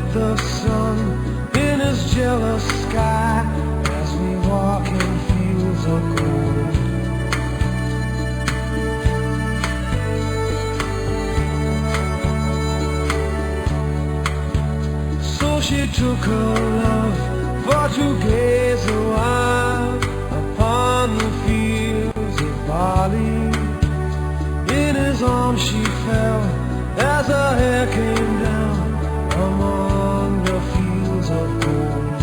forget the sun in his jealous sky as we walk in fields of gold. So she took her love for to gaze a while upon the fields of barley. In his arms she fell as her hair came down among the fields of gold.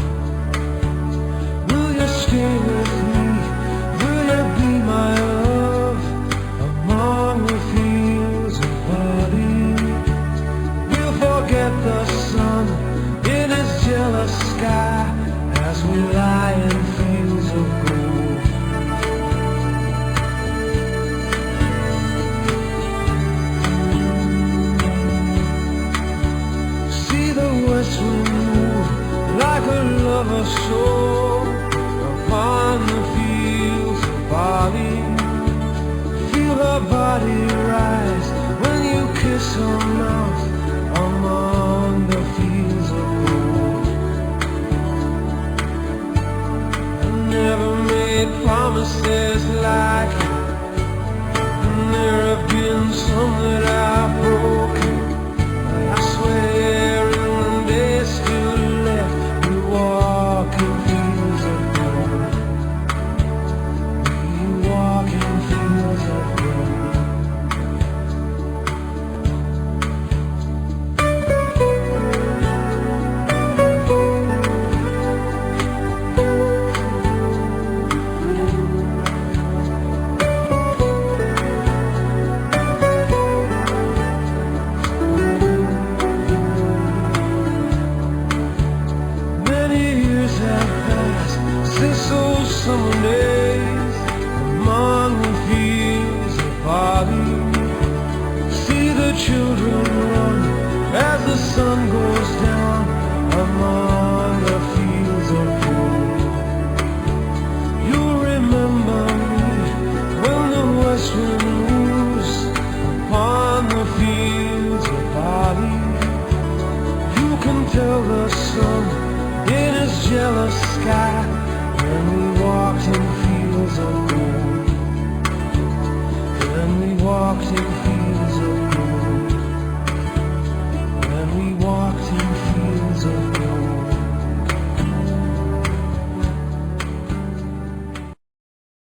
Will you stay with me? Will you be my love among the fields of barley? We'll forget the sun in his jealous sky as we lie in fields of gold. See the west wind move like a lover's soul upon the fields of barley. Feel her body rise when you kiss her mouth among the fields of gold. I never made promises like it, and there have been some that I've broken. I swear in one day still left, we walk in fields of gold. We walk in fields of gold. Since those summer days among the fields of barley, see the children run as the sun goes down among the fields of gold. You'll remember me when the west wind moves upon the fields of barley. You can tell the sun in his jealous sky when we walked in fields of gold. When we walked in fields